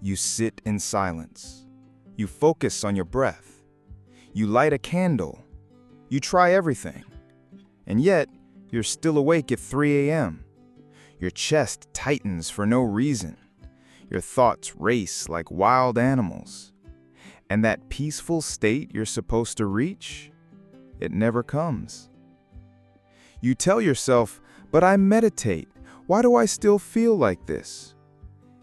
You sit in silence. You focus on your breath. You light a candle. You try everything. And yet, you're still awake at 3 a.m. Your chest tightens for no reason. Your thoughts race like wild animals. And that peaceful state you're supposed to reach, it never comes. You tell yourself, "But I meditate. Why do I still feel like this?"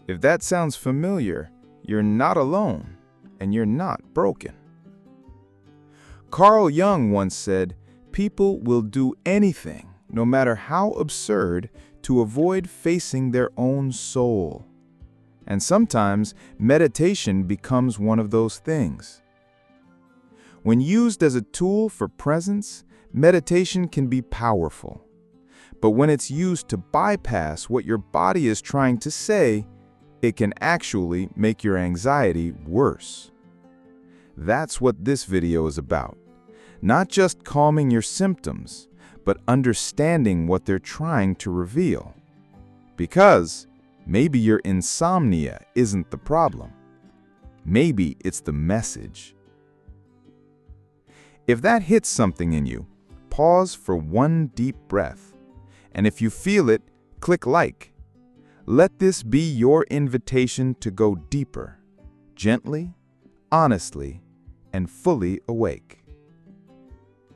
If that sounds familiar, you're not alone, and you're not broken. Carl Jung once said, "People will do anything, no matter how absurd, to avoid facing their own soul." And sometimes meditation becomes one of those things. When used as a tool for presence, meditation can be powerful. But when it's used to bypass what your body is trying to say, it can actually make your anxiety worse. That's what this video is about. Not just calming your symptoms, but understanding what they're trying to reveal. Because maybe your insomnia isn't the problem. Maybe it's the message. If that hits something in you, pause for one deep breath. And if you feel it, click like. Let this be your invitation to go deeper, gently, honestly, and fully awake.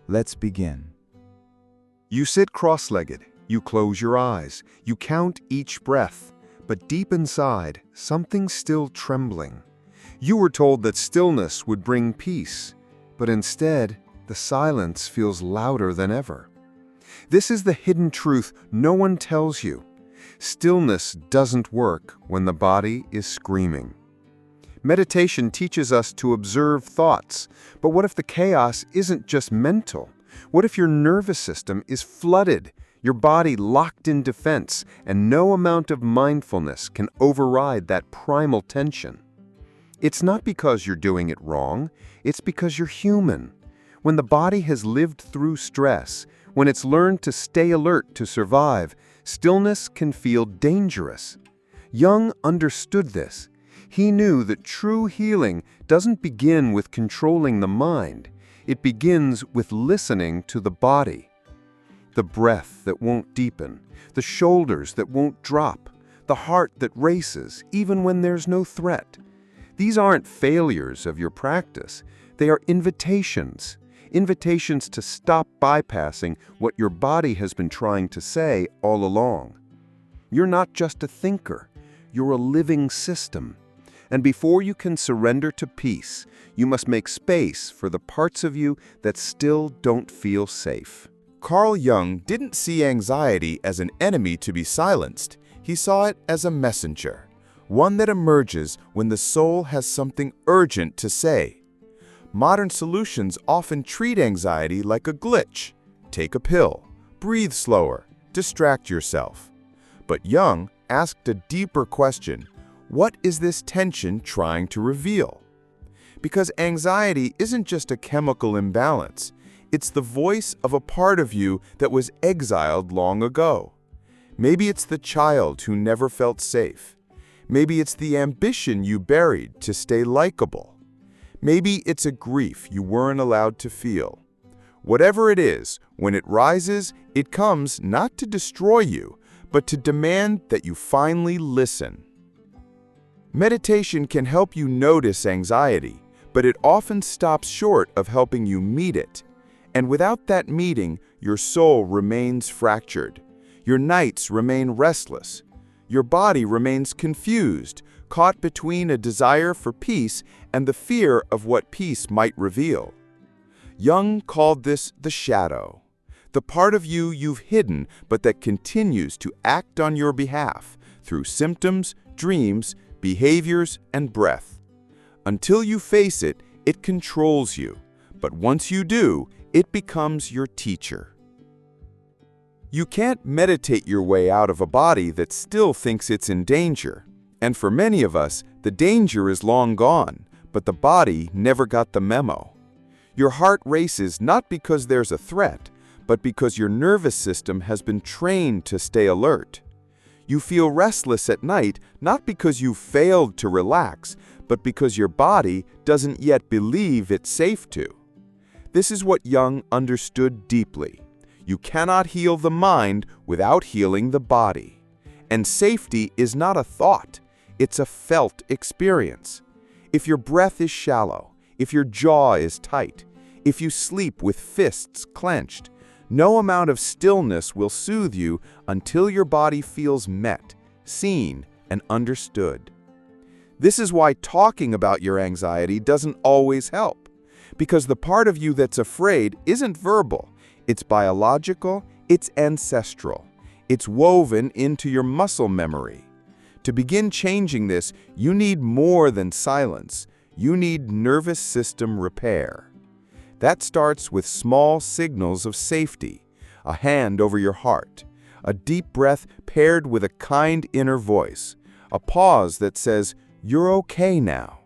Let's begin. You sit cross-legged, you close your eyes, you count each breath, but deep inside, something's still trembling. You were told that stillness would bring peace, but instead, the silence feels louder than ever. This is the hidden truth no one tells you. Stillness doesn't work when the body is screaming. Meditation teaches us to observe thoughts, but what if the chaos isn't just mental? What if your nervous system is flooded, your body locked in defense, and no amount of mindfulness can override that primal tension? It's not because you're doing it wrong, it's because you're human. When the body has lived through stress, when it's learned to stay alert to survive, stillness can feel dangerous. Jung understood this. He knew that true healing doesn't begin with controlling the mind. It begins with listening to the body. The breath that won't deepen, the shoulders that won't drop, the heart that races even when there's no threat. These aren't failures of your practice. They are invitations. Invitations to stop bypassing what your body has been trying to say all along. You're not just a thinker, you're a living system. And before you can surrender to peace, you must make space for the parts of you that still don't feel safe. Carl Jung didn't see anxiety as an enemy to be silenced. He saw it as a messenger, one that emerges when the soul has something urgent to say. Modern solutions often treat anxiety like a glitch. Take a pill, breathe slower, distract yourself. But Jung asked a deeper question: what is this tension trying to reveal? Because anxiety isn't just a chemical imbalance, it's the voice of a part of you that was exiled long ago. Maybe it's the child who never felt safe. Maybe it's the ambition you buried to stay likable. Maybe it's a grief you weren't allowed to feel. Whatever it is, when it rises, it comes not to destroy you, but to demand that you finally listen. Meditation can help you notice anxiety, but it often stops short of helping you meet it. And without that meeting, your soul remains fractured. Your nights remain restless. Your body remains confused, caught between a desire for peace and the fear of what peace might reveal. Jung called this the shadow, the part of you you've hidden but that continues to act on your behalf through symptoms, dreams, behaviors, and breath. Until you face it, it controls you, but once you do, it becomes your teacher. You can't meditate your way out of a body that still thinks it's in danger. And for many of us, the danger is long gone, but the body never got the memo. Your heart races not because there's a threat, but because your nervous system has been trained to stay alert. You feel restless at night not because you failed to relax, but because your body doesn't yet believe it's safe to. This is what Jung understood deeply. You cannot heal the mind without healing the body. And safety is not a thought, it's a felt experience. If your breath is shallow, if your jaw is tight, if you sleep with fists clenched, no amount of stillness will soothe you until your body feels met, seen, and understood. This is why talking about your anxiety doesn't always help, because the part of you that's afraid isn't verbal, it's biological, it's ancestral, it's woven into your muscle memory. To begin changing this, you need more than silence, you need nervous system repair. That starts with small signals of safety, a hand over your heart, a deep breath paired with a kind inner voice, a pause that says, "You're okay now."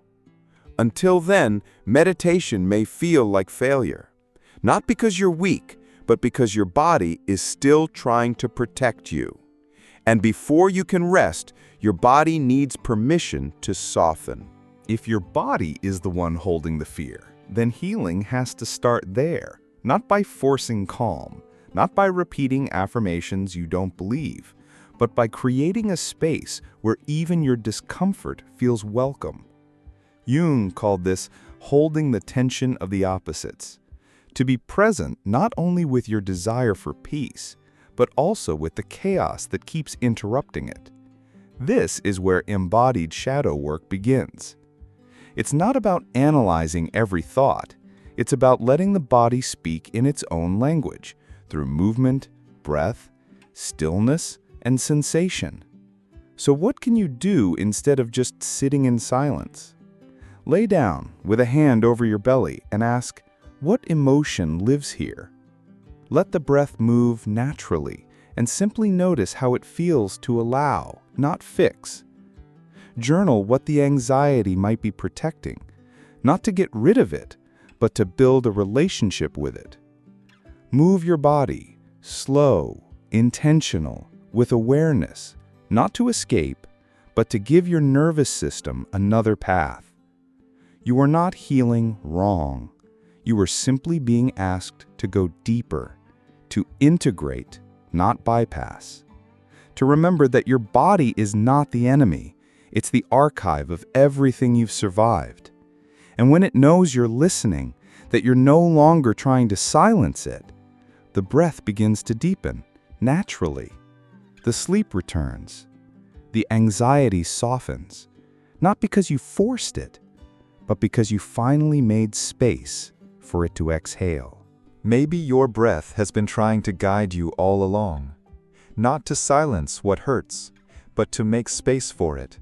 Until then, meditation may feel like failure. Not because you're weak, but because your body is still trying to protect you. And before you can rest, your body needs permission to soften. If your body is the one holding the fear, then healing has to start there, not by forcing calm, not by repeating affirmations you don't believe, but by creating a space where even your discomfort feels welcome. Jung called this holding the tension of the opposites, to be present not only with your desire for peace, but also with the chaos that keeps interrupting it. This is where embodied shadow work begins. It's not about analyzing every thought. It's about letting the body speak in its own language, through movement, breath, stillness, and sensation. So what can you do instead of just sitting in silence? Lay down with a hand over your belly and ask, what emotion lives here? Let the breath move naturally and simply notice how it feels to allow, not fix. Journal what the anxiety might be protecting, not to get rid of it, but to build a relationship with it. Move your body, slow, intentional, with awareness, not to escape, but to give your nervous system another path. You are not healing wrong. You are simply being asked to go deeper, to integrate, not bypass. To remember that your body is not the enemy. It's the archive of everything you've survived. And when it knows you're listening, that you're no longer trying to silence it, the breath begins to deepen, naturally. The sleep returns. The anxiety softens, not because you forced it, but because you finally made space for it to exhale. Maybe your breath has been trying to guide you all along, not to silence what hurts, but to make space for it,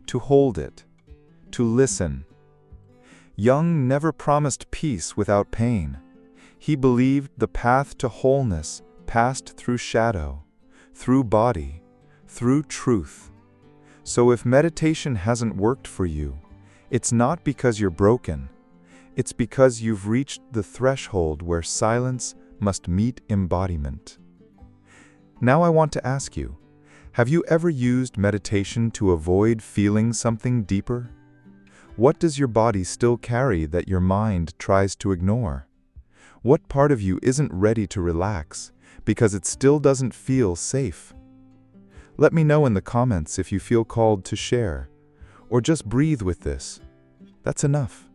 to hold it, to listen. Jung never promised peace without pain. He believed the path to wholeness passed through shadow, through body, through truth. So if meditation hasn't worked for you, it's not because you're broken. It's because you've reached the threshold where silence must meet embodiment. Now I want to ask you, have you ever used meditation to avoid feeling something deeper? What does your body still carry that your mind tries to ignore? What part of you isn't ready to relax because it still doesn't feel safe? Let me know in the comments if you feel called to share, or just breathe with this. That's enough.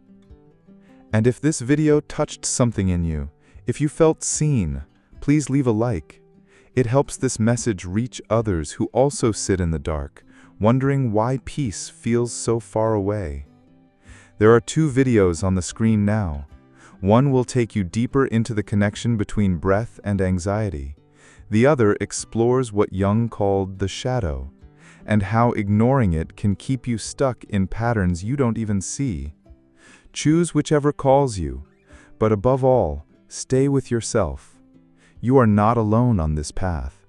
And if this video touched something in you, if you felt seen, please leave a like. It helps this message reach others who also sit in the dark, wondering why peace feels so far away. There are 2 videos on the screen now. One will take you deeper into the connection between breath and anxiety. The other explores what Jung called the shadow, and how ignoring it can keep you stuck in patterns you don't even see. Choose whichever calls you, but above all, stay with yourself. You are not alone on this path.